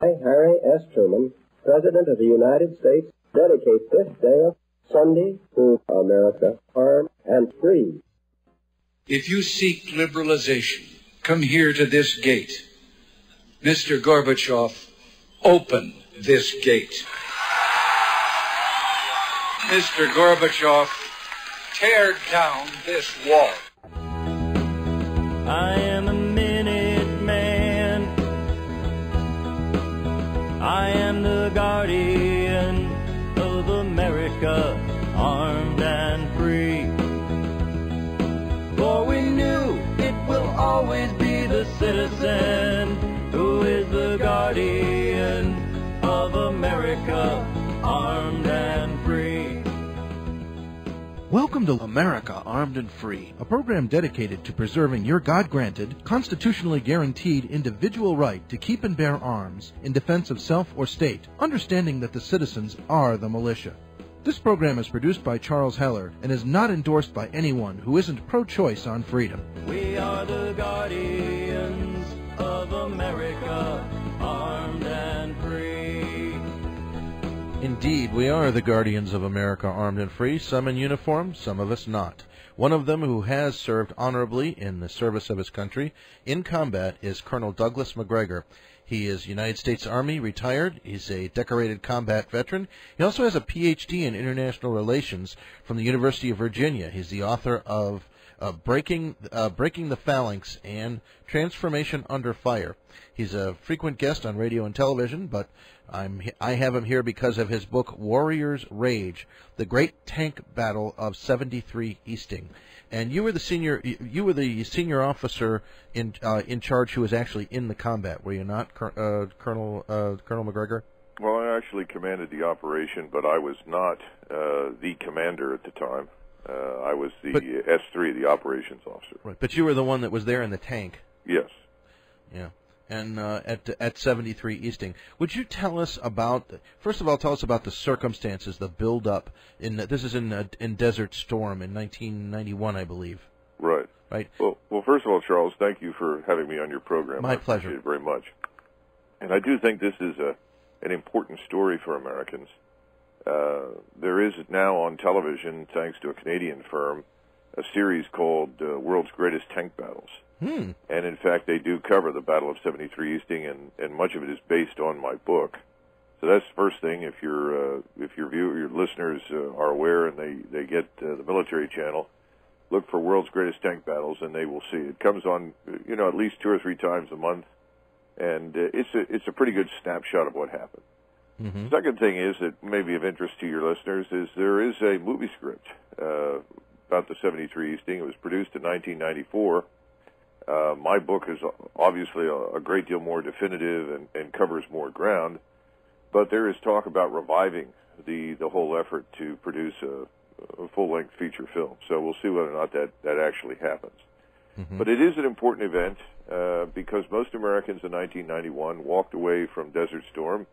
I, Harry S. Truman, President of the United States, dedicate this day of Sunday to America, armed and free. If you seek liberalization, come here to this gate. Mr. Gorbachev, open this gate. Mr. Gorbachev, tear down this wall. I am a minute man. I am the guardian of America, armed and free. For we knew it will always be the citizen who is the guardian of America, armed and free. Welcome to America Armed and Free, a program dedicated to preserving your God-granted, constitutionally guaranteed individual right to keep and bear arms in defense of self or state, understanding that the citizens are the militia. This program is produced by Charles Heller and is not endorsed by anyone who isn't pro-choice on freedom. We are the guardians of America, armed and free. Indeed, we are the guardians of America, armed and free, some in uniform, some of us not. One of them who has served honorably in the service of his country in combat is Colonel Douglas Macgregor. He is United States Army, retired. He's a decorated combat veteran. He also has a Ph.D. in international relations from the University of Virginia. He's the author of Breaking the Phalanx and Transformation Under Fire. He's a frequent guest on radio and television, but I have him here because of his book Warrior's Rage: The Great Tank Battle of 73 Easting. And you were the senior officer in charge who was actually in the combat, were you not, Colonel Macgregor? Well, I actually commanded the operation, but I was not the commander at the time. I was the S3, the operations officer. Right, but you were the one that was there in the tank. Yes. Yeah. And at 73 Easting, would you tell us about? First of all, tell us about the circumstances, the build-up. This is in Desert Storm in 1991, I believe. Right. Right. Well, first of all, Charles, thank you for having me on your program. My pleasure. I appreciate it very much. And I do think this is an important story for Americans. There is now on television, thanks to a Canadian firm, a series called World's Greatest Tank Battles. And in fact, they do cover the Battle of 73 Easting, and much of it is based on my book. So that's the first thing. If your listeners are aware and they get the military channel, look for World's Greatest Tank Battles, and they will see it. Comes on, at least 2 or 3 times a month, and it's a pretty good snapshot of what happened. Mm-hmm. The second thing is that may be of interest to your listeners is there is a movie script about the 73 Easting. It was produced in 1994. My book is obviously a great deal more definitive and covers more ground, but there is talk about reviving the whole effort to produce a full-length feature film. So we'll see whether or not that actually happens. Mm-hmm. But it is an important event because most Americans in 1991 walked away from Desert Storm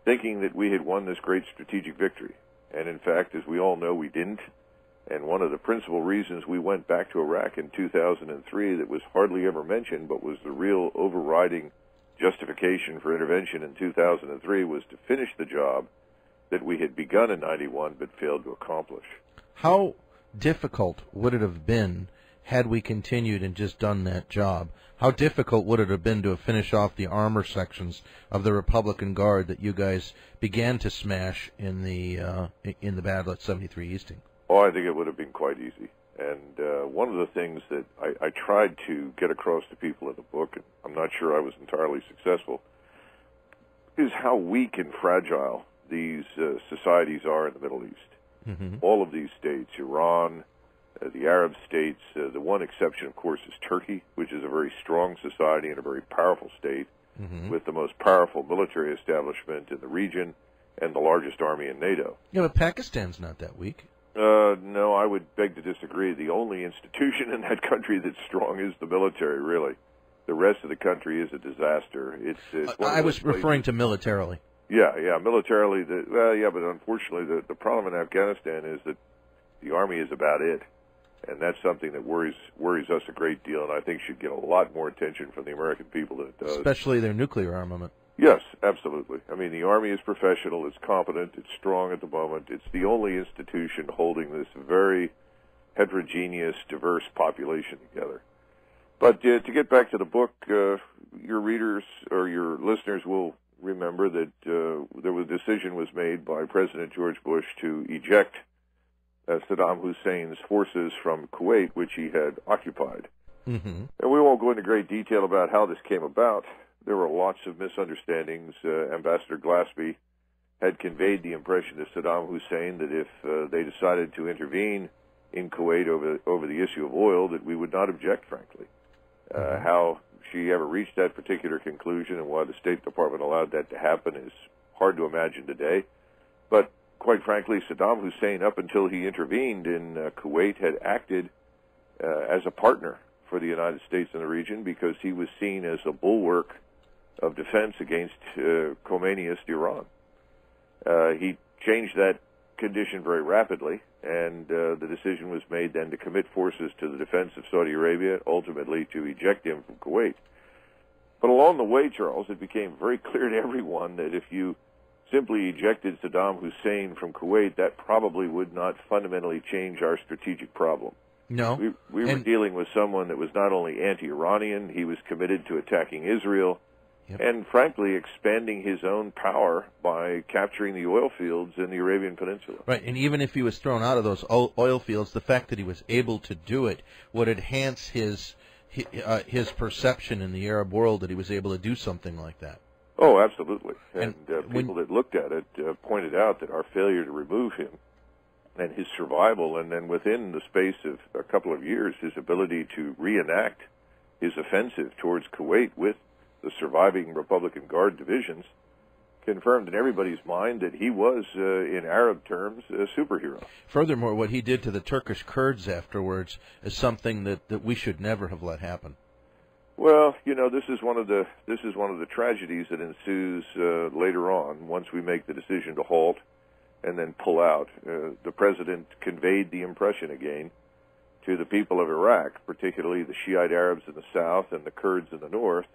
thinking that we had won this great strategic victory. And in fact, as we all know, we didn't. And one of the principal reasons we went back to Iraq in 2003 that was hardly ever mentioned, but was the real overriding justification for intervention in 2003, was to finish the job that we had begun in 91 but failed to accomplish. How difficult would it have been had we continued and just done that job? How difficult would it have been to finish off the armor sections of the Republican Guard that you guys began to smash in the battle at 73 Easting? Oh, I think it would have been quite easy. And one of the things that I tried to get across to people in the book, and I'm not sure I was entirely successful, is how weak and fragile these societies are in the Middle East. Mm-hmm. All of these states, Iran, the Arab states, the one exception, of course, is Turkey, which is a very strong society and a very powerful state, mm-hmm. with the most powerful military establishment in the region and the largest army in NATO. Yeah, but Pakistan's not that weak. No, I would beg to disagree. The only institution in that country that's strong is the military, really. The rest of the country is a disaster. It's I was referring to militarily. Yeah, militarily. But unfortunately, the problem in Afghanistan is that the army is about it, and that's something that worries us a great deal, and I think should get a lot more attention from the American people than it does. Especially their nuclear armament. Yes, absolutely. Army is professional, it's competent, it's strong at the moment. It's the only institution holding this very heterogeneous, diverse population together. But to get back to the book, your readers or your listeners will remember that a decision was made by President George Bush to eject Saddam Hussein's forces from Kuwait, which he had occupied. Mm-hmm. And we won't go into great detail about how this came about. There were lots of misunderstandings. Ambassador Glaspie had conveyed the impression to Saddam Hussein that if they decided to intervene in Kuwait over the issue of oil, that we would not object, frankly. How she ever reached that particular conclusion and why the State Department allowed that to happen is hard to imagine today. But quite frankly, Saddam Hussein, up until he intervened in Kuwait, had acted as a partner for the United States in the region because he was seen as a bulwark of defense against Khomeiniist Iran. He changed that condition very rapidly, and the decision was made then to commit forces to the defense of Saudi Arabia, ultimately to eject him from Kuwait. But along the way, Charles, it became very clear to everyone that if you simply ejected Saddam Hussein from Kuwait, that probably would not fundamentally change our strategic problem. No. We were dealing with someone that was not only anti-Iranian, he was committed to attacking Israel, and frankly expanding his own power by capturing the oil fields in the Arabian Peninsula. Right, and even if he was thrown out of those oil fields, the fact that he was able to do it would enhance his perception in the Arab world that he was able to do something like that. Oh, absolutely. And people that looked at it pointed out that our failure to remove him and his survival, and then within the space of a couple of years, his ability to reenact his offensive towards Kuwait with the surviving Republican Guard divisions, confirmed in everybody's mind that he was, in Arab terms, a superhero. Furthermore, what he did to the Turkish Kurds afterwards is something that we should never have let happen. Well, you know, this is one of the tragedies that ensues later on once we make the decision to halt and then pull out. The president conveyed the impression again to the people of Iraq, particularly the Shiite Arabs in the south and the Kurds in the north,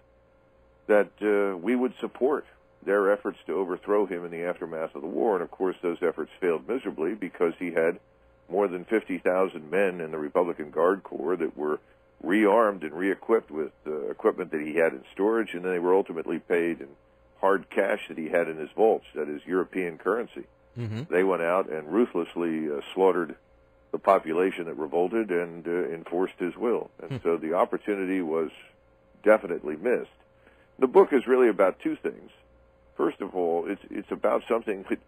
that we would support their efforts to overthrow him in the aftermath of the war. And, of course, those efforts failed miserably because he had more than 50,000 men in the Republican Guard Corps that were rearmed and re-equipped with equipment that he had in storage, and then they were ultimately paid in hard cash that he had in his vaults, that is, European currency. Mm-hmm. They went out and ruthlessly slaughtered the population that revolted and enforced his will. And so the opportunity was definitely missed. The book is really about two things. First of all, it's about something that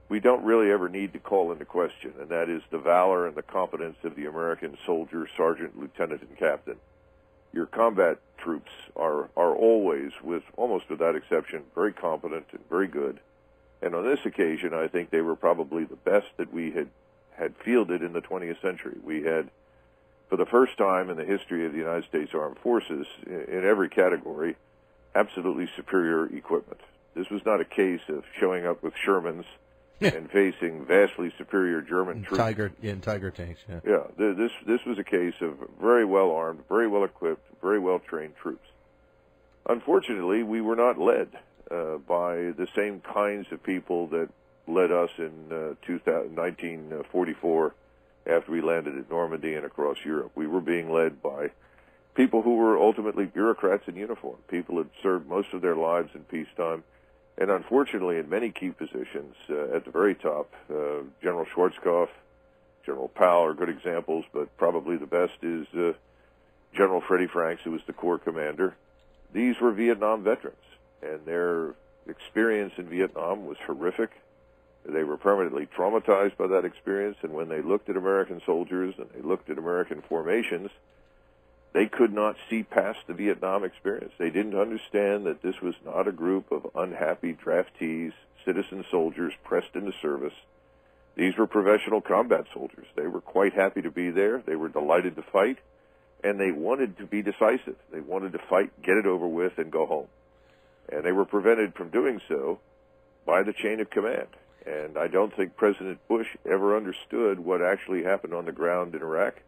we don't really ever need to call into question, and that is the valor and the competence of the American soldier, sergeant, lieutenant, and captain. Your combat troops are always, almost without exception, very competent and very good. And on this occasion, I think they were probably the best that we had fielded in the 20th century. We had, for the first time in the history of the United States Armed Forces, in every category, absolutely superior equipment. This was not a case of showing up with Shermans and facing vastly superior German troops. Tiger tanks, yeah. Yeah, this was a case of very well armed, very well equipped, very well trained troops. Unfortunately, we were not led by the same kinds of people that led us in 1944 after we landed at Normandy and across Europe. We were being led by people who were ultimately bureaucrats in uniform, people who had served most of their lives in peacetime, and unfortunately in many key positions at the very top. General Schwarzkopf, General Powell are good examples, but probably the best is General Freddie Franks, who was the Corps commander. These were Vietnam veterans, and their experience in Vietnam was horrific. They were permanently traumatized by that experience, and when they looked at American soldiers and they looked at American formations, they could not see past the Vietnam experience. They didn't understand that this was not a group of unhappy draftees, citizen soldiers pressed into service. These were professional combat soldiers. They were quite happy to be there. They were delighted to fight, and they wanted to be decisive. They wanted to fight, get it over with, and go home. And they were prevented from doing so by the chain of command. And I don't think President Bush ever understood what actually happened on the ground in Iraq.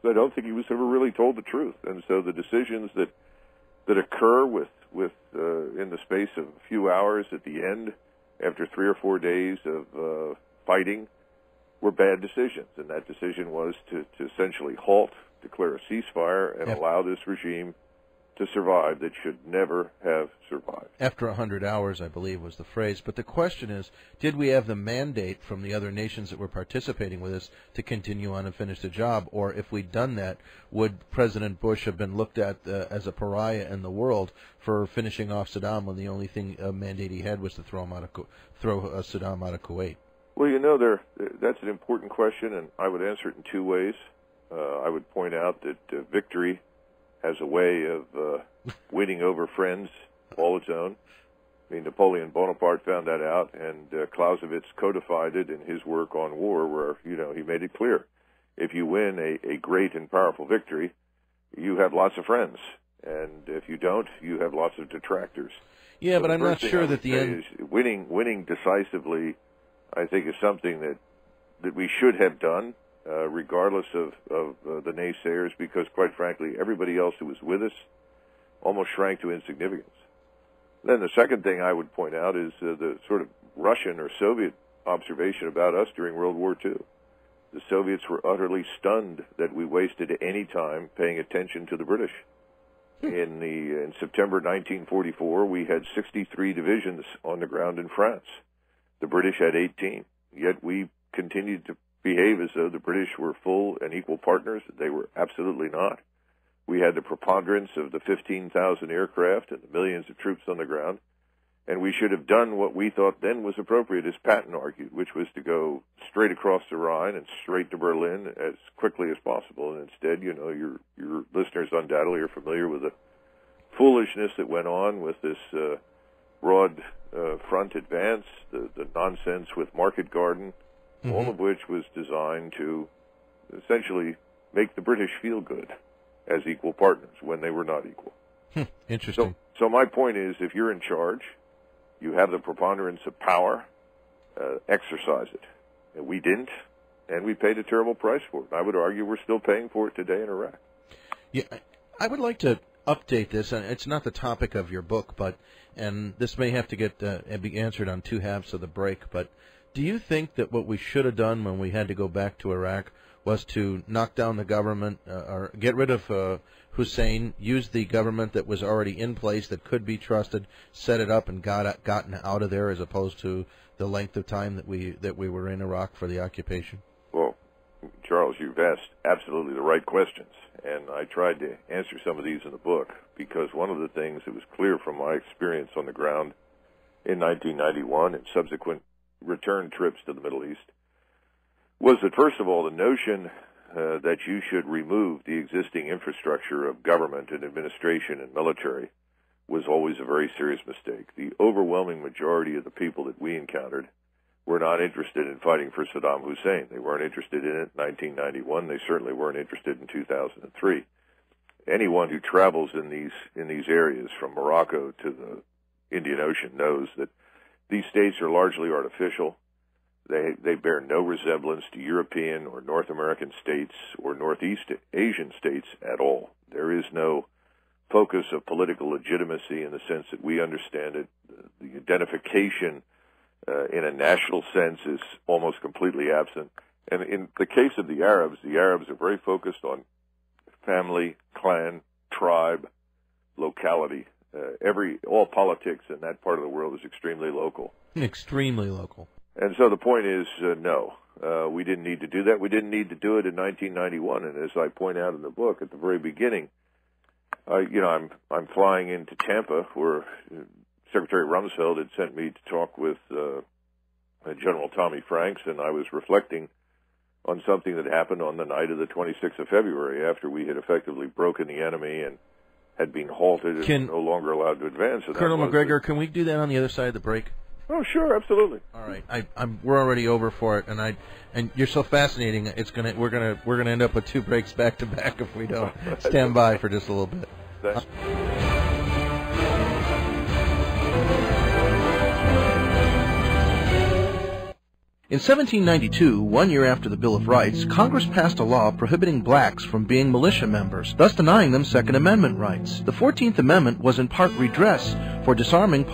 I don't think he was ever really told the truth. And so the decisions that occur with in the space of a few hours at the end after 3 or 4 days of fighting were bad decisions. And that decision was to essentially halt, declare a ceasefire, and allow this regime to survive that should never have survived. After 100 hours, I believe, was the phrase. But the question is, did we have the mandate from the other nations that were participating with us to continue on and finish the job? Or if we'd done that, would President Bush have been looked at as a pariah in the world for finishing off Saddam when the only mandate he had was to throw Saddam out of Kuwait? Well, that's an important question, and I would answer it in two ways. I would point out that victory has a way of winning over friends all its own. I mean, Napoleon Bonaparte found that out, and Clausewitz codified it in his work on war, where, he made it clear. If you win a great and powerful victory, you have lots of friends. And if you don't, you have lots of detractors. Yeah, but I'm not sure that the end... Winning decisively, I think, is something that we should have done, regardless of the naysayers, because, quite frankly, everybody else who was with us almost shrank to insignificance. Then the second thing I would point out is the sort of Russian or Soviet observation about us during World War II. The Soviets were utterly stunned that we wasted any time paying attention to the British. In September 1944, we had 63 divisions on the ground in France. The British had 18, yet we continued to behave as though the British were full and equal partners. They were absolutely not. We had the preponderance of the 15,000 aircraft and the millions of troops on the ground, and we should have done what we thought then was appropriate, as Patton argued, which was to go straight across the Rhine and straight to Berlin as quickly as possible. And instead, your listeners undoubtedly are familiar with the foolishness that went on with this broad front advance, the nonsense with Market Garden, all of which was designed to essentially make the British feel good as equal partners when they were not equal. Interesting. So my point is, if you're in charge, you have the preponderance of power, exercise it. And we didn't, and we paid a terrible price for it. I would argue we're still paying for it today in Iraq. Yeah, I would like to update this, and it's not the topic of your book, and this may have to be answered on two halves of the break, but do you think that what we should have done when we had to go back to Iraq was to knock down the government or get rid of Hussein, use the government that was already in place that could be trusted, set it up and gotten out of there, as opposed to the length of time that we were in Iraq for the occupation? Well, Charles, you've asked absolutely the right questions, and I tried to answer some of these in the book, because one of the things that was clear from my experience on the ground in 1991 and subsequent return trips to the Middle East was that, first of all, the notion that you should remove the existing infrastructure of government and administration and military was always a very serious mistake. The overwhelming majority of the people that we encountered were not interested in fighting for Saddam Hussein. They weren't interested in it in 1991. They certainly weren't interested in 2003. Anyone who travels in these areas from Morocco to the Indian Ocean knows that these states are largely artificial. They bear no resemblance to European or North American states or Northeast Asian states at all. There is no focus of political legitimacy in the sense that we understand it. The identification in a national sense is almost completely absent. And in the case of the Arabs are very focused on family, clan, tribe, locality. All politics in that part of the world is extremely local. Extremely local. And so the point is, no, we didn't need to do that. We didn't need to do it in 1991. And as I point out in the book at the very beginning, I'm flying into Tampa, where Secretary Rumsfeld had sent me to talk with General Tommy Franks, and I was reflecting on something that happened on the night of the 26th of February, after we had effectively broken the enemy and had been halted and no longer allowed to advance. And Colonel Macgregor, can we do that on the other side of the break? Oh, sure, absolutely. All right, we're already over for it, and you're so fascinating. We're gonna end up with two breaks back to back if we don't. Stand by for just a little bit. Thanks. In 1792, 1 year after the Bill of Rights, Congress passed a law prohibiting blacks from being militia members, thus denying them Second Amendment rights. The 14th Amendment was in part redress for disarming